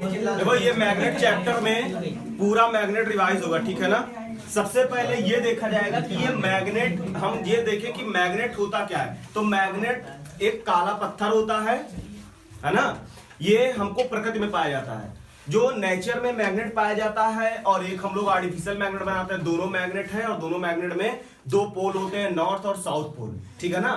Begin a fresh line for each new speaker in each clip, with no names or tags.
देखो ये magnet chapter में पूरा मैग्नेट रिवाइज होगा, ठीक है ना। सबसे पहले ये देखा जाएगा कि ये मैग्नेट, हम ये देखें कि मैग्नेट होता क्या है। तो मैग्नेट एक काला पत्थर होता है ना। ये हमको प्रकृति में पाया जाता है। जो नेचर में मैग्नेट पाया जाता है और एक हम लोग आर्टिफिशियल मैग्नेट बनाते हैं। दोनों मैग्नेट है और दोनों मैग्नेट में दो पोल होते हैं, नॉर्थ और साउथ पोल, ठीक है ना।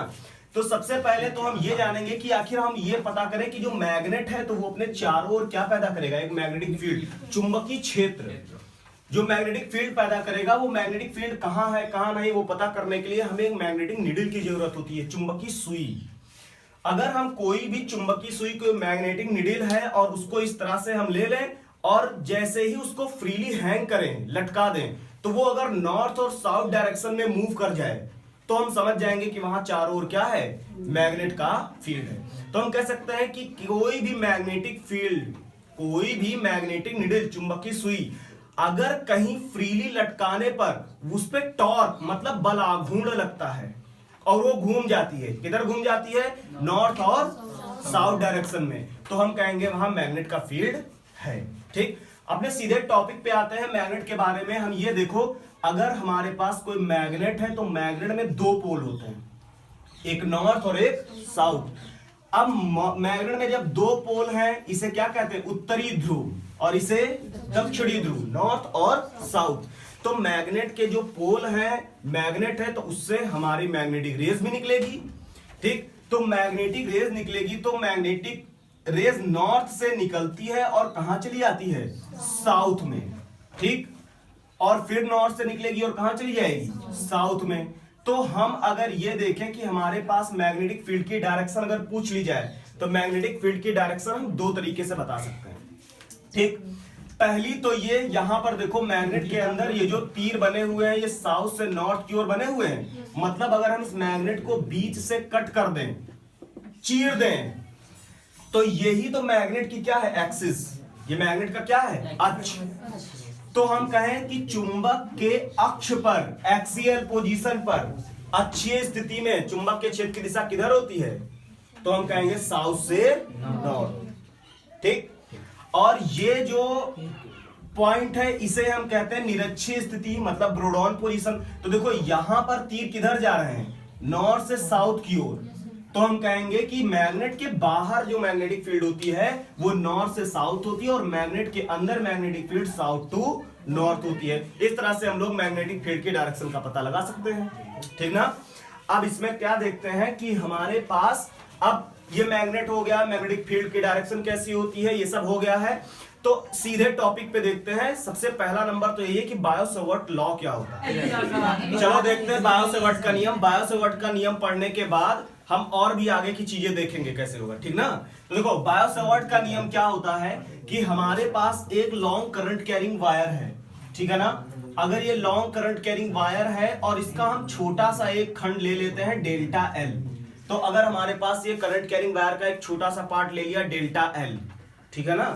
तो सबसे पहले तो हम ये जानेंगे कि आखिर हम ये पता करें कि जो मैग्नेट है तो वो अपने चारों ओर क्या पैदा करेगा, एक मैग्नेटिक फील्ड, चुंबकीय क्षेत्र। जो मैग्नेटिक फील्ड पैदा करेगा वो मैग्नेटिक फील्ड कहां है कहां नहीं, वो पता करने के लिए हमें एक मैग्नेटिक नीडल की जरूरत होती है, चुंबकीय सुई। अगर हम कोई भी चुंबकीय सुई, कोई मैग्नेटिक नीडल है और उसको इस तरह से हम ले लें और जैसे ही उसको फ्रीली हैंग करें, लटका दें, तो वो अगर नॉर्थ और साउथ डायरेक्शन में मूव कर जाए तो हम समझ जाएंगे कि वहां चारों ओर क्या है, मैग्नेट का फील्ड है। तो हम कह सकते हैं कि कोई भी मैग्नेटिक फील्ड, कोई भी मैग्नेटिक नीडल, चुंबकीय सुई अगर कहीं फ्रीली लटकाने पर उस पे टॉर्क मतलब बल आघूर्ण लगता है और वो घूम जाती है, किधर घूम जाती है, नॉर्थ और साउथ डायरेक्शन में, तो हम कहेंगे वहां मैग्नेट का फील्ड है। ठीक, अपने सीधे टॉपिक पे आते हैं मैग्नेट के बारे में। हम ये देखो, अगर हमारे पास कोई मैग्नेट है तो मैग्नेट में दो पोल होते हैं, एक नॉर्थ और एक साउथ। अब मैग्नेट में जब दो पोल हैं, इसे क्या कहते हैं, उत्तरी ध्रुव, और इसे दक्षिणी ध्रुव, नॉर्थ और साउथ। तो मैग्नेट के जो पोल हैं, मैग्नेट है तो उससे हमारी मैग्नेटिक रेज भी निकलेगी। ठीक, तो मैग्नेटिक रेज निकलेगी तो मैग्नेटिक रेज नॉर्थ से निकलती है और कहां चली जाती है, साउथ में। ठीक, और फिर नॉर्थ से निकलेगी और कहां चली जाएगी, साउथ में। तो हम अगर ये देखें कि हमारे पास मैग्नेटिक फील्ड की डायरेक्शन अगर पूछ ली जाए तो मैग्नेटिक फील्ड की डायरेक्शन हम दो तरीके से बता सकते हैं। ठीक, पहली तो ये, यहां पर देखो मैग्नेट के अंदर ये जो तीर बने हुए हैं ये साउथ से नॉर्थ की ओर बने हुए हैं। मतलब अगर हम इस मैग्नेट को बीच से कट कर दें, चीर दें, तो यही तो मैग्नेट की क्या है, एक्सिस। ये मैग्नेट का क्या है, अक्ष। तो हम कहें कि चुंबक के अक्ष पर, एक्सियल पोजीशन पर, अक्षीय स्थिति में चुंबक के क्षेत्र की दिशा किधर होती है, तो हम कहेंगे साउथ से नॉर्थ। ठीक, और ये जो पॉइंट है इसे हम कहते हैं निरक्षीय स्थिति, मतलब ब्रोडॉन पोजीशन। तो देखो यहां पर तीर किधर जा रहे हैं, नॉर्थ से साउथ की ओर। तो हम कहेंगे कि मैग्नेट के बाहर जो मैग्नेटिक फील्ड होती है वो नॉर्थ से साउथ होती है और मैग्नेट के अंदर magnetic field south to north होती है। इस तरह से हम लोग मैग्नेटिक फील्ड के डायरेक्शन का पता लगा सकते हैं। ठीक ना। अब इसमें क्या देखते हैं कि हमारे पास, अब ये मैग्नेट हो गया, मैग्नेटिक फील्ड की डायरेक्शन कैसी होती है, ये सब हो गया है। तो सीधे टॉपिक पे देखते हैं। सबसे पहला नंबर तो ये कि बायो-सेवर्ट लॉ क्या होता है। चलो देखते हैं बायो-सेवर्ट का नियम। बायो-सेवर्ट का नियम पढ़ने के बाद हम और भी आगे की चीजें देखेंगे कैसे होगा, ठीक ना। तो देखो बायो-सेवर्ट का नियम क्या होता है कि हमारे पास एक लॉन्ग करंट कैरिंग वायर है, ठीक है ना। अगर ये लॉन्ग करंट कैरिंग वायर है और इसका हम छोटा सा एक खंड ले लेते हैं डेल्टा एल। तो अगर हमारे पास ये करंट कैरिंग वायर का एक छोटा सा पार्ट ले लिया डेल्टा एल, ठीक है ना।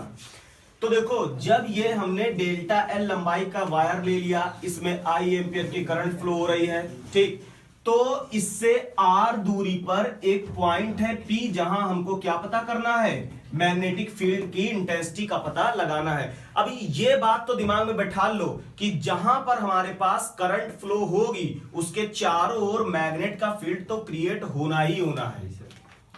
तो देखो जब ये हमने डेल्टा एल लंबाई का वायर ले लिया, इसमें आई एम्पियर की करंट फ्लो हो रही है, ठीक। तो इससे आर दूरी पर एक पॉइंट है पी, जहां हमको क्या पता करना है, मैग्नेटिक फील्ड की इंटेंसिटी का पता लगाना है। अभी ये बात तो दिमाग में बैठा लो कि जहां पर हमारे पास करंट फ्लो होगी उसके चारों ओर मैग्नेट का फील्ड तो क्रिएट होना ही होना है।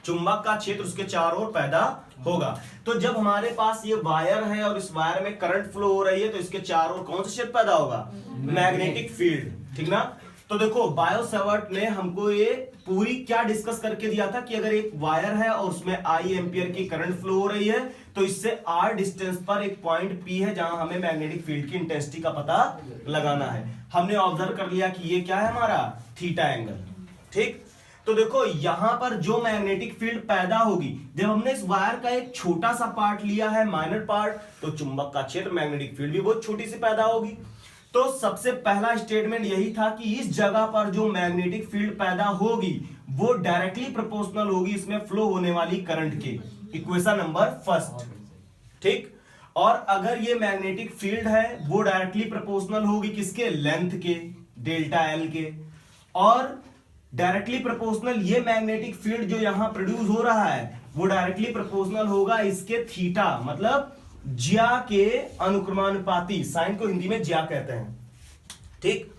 चुंबक का क्षेत्र उसके चारों ओर पैदा होगा। तो जब हमारे पास ये वायर है और इस वायर में करंट फ्लो हो रही है तो इसके चारों ओर कौन सा क्षेत्र पैदा होगा, मैग्नेटिक फील्ड, ठीक ना। तो देखो बायो-सेवर्ट ने हमको ये पूरी क्या डिस्कस करके दिया था कि अगर एक वायर है और उसमें आई एम्पियर की करंट फ्लो हो रही है तो इससे आर डिस्टेंस पर एक पॉइंट पी है जहां हमें मैग्नेटिक फील्ड की इंटेंसिटी का पता लगाना है। हमने ऑब्जर्व कर लिया कि ये क्या है हमारा, थीटा एंगल, ठीक। तो देखो यहां पर जो मैग्नेटिक फील्ड पैदा होगी, जब हमने इस वायर का एक छोटा सा पार्ट लिया है, माइनर पार्ट, तो चुंबक का क्षेत्र, मैग्नेटिक फील्ड भी बहुत छोटी सी पैदा होगी। तो सबसे पहला स्टेटमेंट यही था कि इस जगह पर जो मैग्नेटिक फील्ड पैदा होगी वो डायरेक्टली प्रोपोर्शनल होगी इसमें फ्लो होने वाली करंट के। इक्वेशन नंबर फर्स्ट, ठीक। और अगर ये मैग्नेटिक फील्ड है वो डायरेक्टली प्रोपोर्शनल होगी किसके, लेंथ के, डेल्टा एल के। और डायरेक्टली प्रोपोर्शनल ये मैग्नेटिक फील्ड जो यहां प्रोड्यूस हो रहा है वो डायरेक्टली प्रोपोर्शनल होगा इसके थीटा, मतलब ज्या के अनुक्रमानुपाती, साइन को हिंदी में ज्या कहते हैं, ठीक।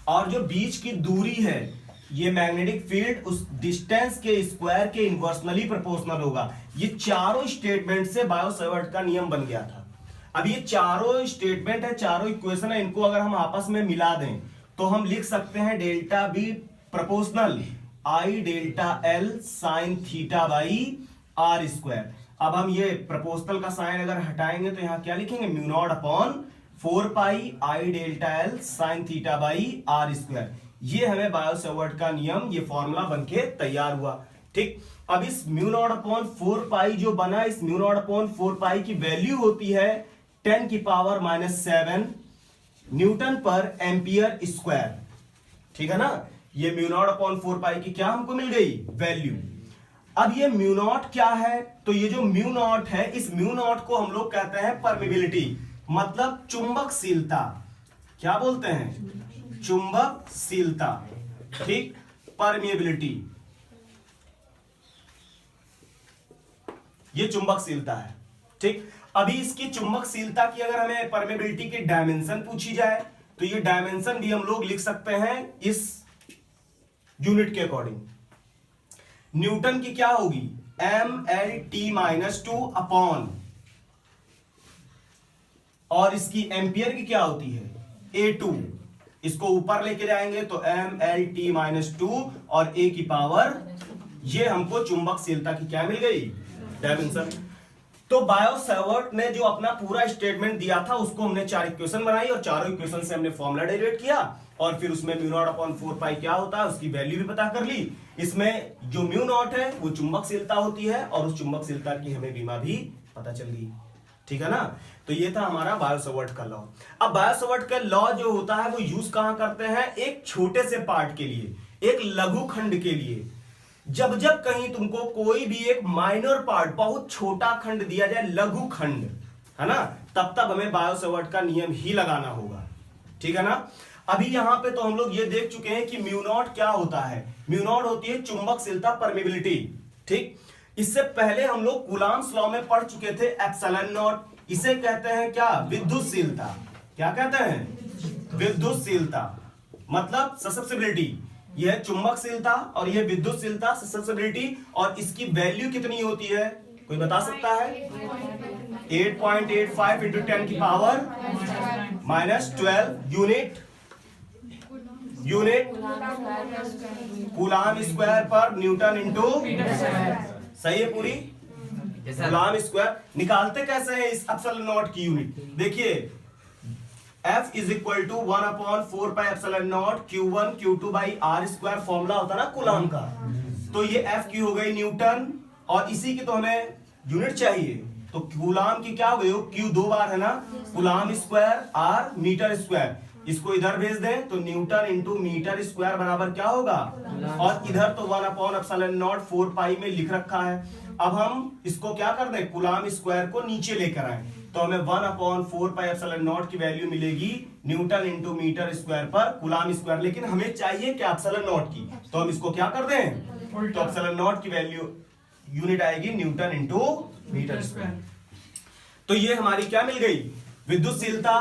और जो बीच की दूरी है, ये मैग्नेटिक फील्ड उस डिस्टेंस के स्क्वायर के इन्वर्सनली प्रोपोर्शनल होगा। ये चारों स्टेटमेंट से बायो-सैवर्ट का नियम बन गया था। अब ये चारों स्टेटमेंट है, चारों इक्वेशन है, इनको अगर हम आपस में मिला दें तो हम लिख सकते हैं delta B proportional I delta L sine theta by R square. अब हम ये प्रोपोर्शनल का साइन अगर हटाएंगे तो यहां क्या लिखेंगे, mu naught upon 4 pi I delta L sine theta by R square. ये हमें बायो-सैवर्ट का नियम, ये फॉर्मूला बनके तैयार हुआ, ठीक। अब इस म्यू नॉट अपॉन 4 पाई जो बना, इस म्यू नॉट अपॉन 4 पाई की वैल्यू होती है 10 की पावर -7 न्यूटन पर एम्पियर स्क्वायर, ठीक है ना। ये म्यू नॉट अपॉन 4 पाई की क्या हमको मिल गई, वैल्यू। अब ये म्यू नॉट क्या है, तो ये जो म्यू नॉट है, इस म्यू नॉट को हम लोग कहते हैं परमिबिलिटी, मतलब चुंबकशीलता। क्या बोलते हैं, चुंबकशीलता, ठीक, परमिएबिलिटी, ये चुंबकशीलता है, ठीक। अभी इसकी चुंबकशीलता की अगर हमें परमिएबिलिटी की डायमेंशन पूछी जाए तो ये डायमेंशन भी हम लोग लिख सकते हैं इस यूनिट के अकॉर्डिंग। न्यूटन की क्या होगी, mL/t-2 अपॉन, और इसकी एम्पियर की क्या होती है, A2। इसको ऊपर लेके जाएंगे तो mL/t-2 और a की पावर, ये हमको चुंबकशीलता की क्या मिल गई, डायमेंशन। तो बायो-सैवर्ट ने जो अपना पूरा स्टेटमेंट दिया था उसको हमने 4 इक्वेशन बनाई और चारों इक्वेशन से हमने फॉर्मूला डेरिवेट किया और फिर उसमें म्यू नॉट अपॉन 4 पाई क्या होता है उसकी वैल्यू भी पता कर ली। इसमें जो म्यू नॉट है वो चुंबकशीलता होती है और उस चुंबकशीलता की हमें बीमा भी पता चल गई, ठीक है ना। तो ये था हमारा बायो-सैवर्ट का लॉ। अब बायो-सैवर्ट का लॉ जो होता है वो यूज कहां करते हैं, एक छोटे से पार्ट के लिए, एक लघु खंड के लिए। जब जब कहीं तुमको कोई भी एक माइनर पार्ट, बहुत छोटा खंड दिया जाए, लघु खंड, है ना, तब तब हमें बायो-सैवर्ट का नियम ही लगाना होगा, ठीक है ना। अभी यहां पे तो हम लोग ये देख चुके हैं कि म्यू नॉट क्या होता है, म्यू नॉट होती है चुंबकशीलता, परमिबिलिटी, ठीक। इससे पहले हम लोग कूलॉम्स लॉ में पढ़ चुके थे एप्सिलॉन नॉट, इसे कहते हैं क्या, विद्युतशीलता। क्या कहते हैं, विद्युतशीलता, मतलब ससेप्टिबिलिटी। यह चुंबकशीलता और यह विद्युतशीलता, ससेप्टिबिलिटी, और इसकी वैल्यू कितनी होती है, कोई बता सकता है, 8.85 इंटू 10 की power -12 unit coulomb square per newton into, सही है पूरी, कूलॉम स्क्वायर। निकालते कैसे हैं इस एप्सिलॉन नॉट की यूनिट, देखिए F is equal to 1/4 pi epsilon naught Q1 Q2 by R square, formula होता है ना कूलॉम का। तो ये F की हो गई न्यूटन और इसी की तो हमें यूनिट चाहिए, तो कूलॉम की क्या हो गई, Q 2 बार है ना, coulomb square R metre square. इसको इधर भेज दें तो न्यूटन इंटू मीटर स्क्वायर बराबर क्या होगा, और इधर तो 1/4 पाई में लिख रखा है। अब हम इसको क्या कर दें, कूलॉम स्क्वायर को नीचे लेकर आए तो हमें 1/4 पाई एप्सिलॉन नॉट की वैल्यू मिलेगी न्यूटन इंटू मीटर स्क्वायर पर कूलॉम स्क्वायर। लेकिन हमें चाहिए क्या, एप्सिलॉन नॉट की, तो हम इसको क्या कर दें, तो एप्सिलॉन नॉट की वैल्यू यूनिट आएगी न्यूटन इंटू मीटर स्क्वायर। तो ये हमारी क्या मिल गई, विद्युतशीलता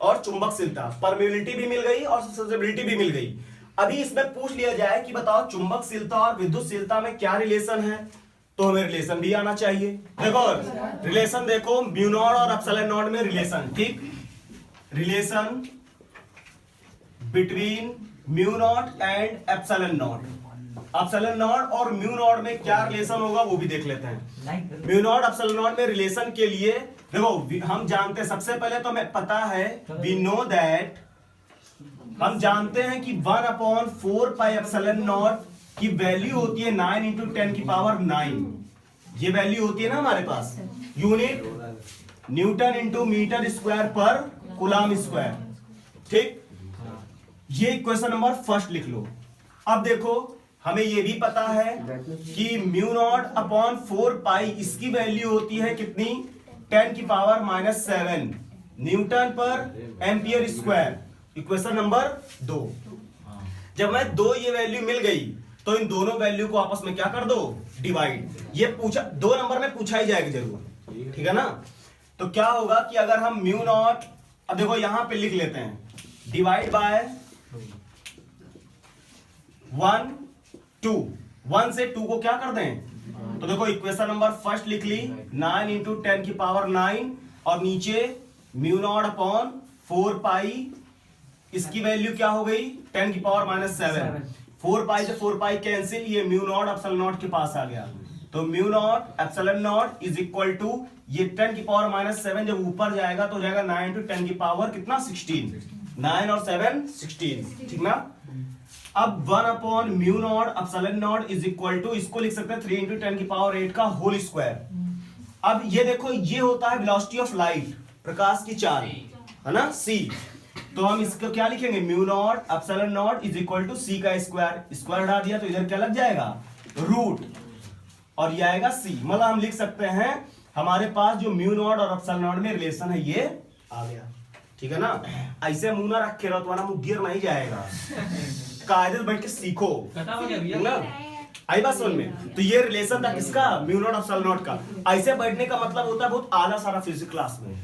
और चुंबकशीलता, परमिबिलिटी भी मिल गई और ससेप्टिबिलिटी भी मिल गई। अभी इसमें पूछ लिया जाए कि बताओ चुंबकशीलता और विद्युतशीलता में क्या रिलेशन है, तो हमें रिलेशन भी आना चाहिए। देखो रिलेशन, देखो म्यू नॉट और एप्सिलॉन नॉट में रिलेशन, ठीक, relation between mu naught and epsilon not. Epsilon not और म्यू नॉट में क्या रिलेशन होगा वो भी देख लेते हैं। म्यू नॉट एप्सिलॉन नॉट में रिलेशन के लिए देखो हम जानते हैं, सबसे पहले तो हमें पता है, वी नो दैट, हम जानते हैं कि 1/4 पाई एप्सिलॉन नॉट की वैल्यू होती है 9 इंटू 10 की पावर 9। ये वैल्यू होती है ना हमारे पास, unit newton into metre square पर कूलॉम स्क्वायर, ठीक। ये इक्वेशन नंबर फर्स्ट लिख लो। अब देखो हमें ये भी पता है कि म्यू नॉट अपॉन 4 पाई, इसकी वैल्यू होती है कितनी, 10 की पावर -7 न्यूटन पर एम्पियर स्क्वायर, इक्वेशन नंबर 2। जब मैं 2 ये वैल्यू मिल गई तो इन दोनों वैल्यू को आपस में क्या कर दो, डिवाइड। ये पूछा 2 नंबर में पूछा ही जाएगा जरूर, ठीक है ना। तो क्या होगा कि अगर हम म्यू नॉट, अब देखो यहां पे लिख लेते हैं, डिवाइड बाय 1 2, 1 से 2 को क्या कर दें, तो देखो इक्वेशन नंबर फर्स्ट लिख ली, 9 इंटू 10 की पावर 9 और नीचे म्यू नॉट अपॉन 4 पाई, इसकी वैल्यू क्या हो गई 10 की पावर -7, 4 पाई से 4 पाई कैंसिल, ये म्यू नॉट एप्सिलॉन नॉट के पास आ गया, तो mu naught epsilon naught is equal to ये 10 की पावर -7 जब ऊपर जाएगा तो हो जाएगा 9 इंटू 10 की पावर कितना 16, 9 और 7 16, ठीक ना। अब 1 upon mu naught epsilon naught is equal to, इसको लिख सकते हैं 3 इंटू 10 की पावर 8 का होल स्क्वायर। अब ये देखो ये होता है वेलोसिटी ऑफ लाइट, प्रकाश की चाल, है ना, c, तो हम इसको क्या लिखेंगे, mu naught epsilon naught is equal to c का स्क्वायर, स्क्वायर हटा दिया तो इधर क्या लग जाएगा रूट, और ये आएगा c, मतलब हम लिख सकते हैं हमारे पास जो म्यू नॉट और एप्सिलॉन नॉट में रिलेशन है ये आ गया, ठीक है ना। ऐसे मुंह ना रखे रहो, तुम्हारा मुंह गिर नहीं जाएगा, कायदे से बैठ के सीखो ना, आई बात समझ में। तो ये रिलेशन था किसका, म्यू नॉट एप्सिलॉन नॉट का। ऐसे बैठने का मतलब होता है बहुत आला सारा फिजिक्स क्लास में,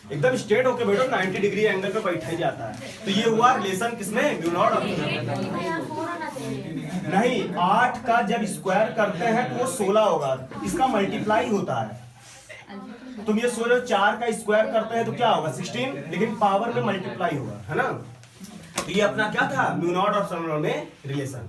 एकदम स्ट्रेट होके बैठो, 90 डिग्री एंगल पे बैठा ही जाता है। तो ये हुआ रिलेशन किसमें, म्यू नॉट नहीं, 8 का जब स्क्वायर करते हैं तो वो 16 होगा, इसका मल्टीप्लाई होता है। तुम ये सोचो 4 का स्क्वायर करते हैं तो क्या होगा 16, लेकिन पावर में मल्टीप्लाई होगा, है ना। तो ये अपना क्या था म्यू नॉट और एप्सिलॉन नॉट में रिलेशन।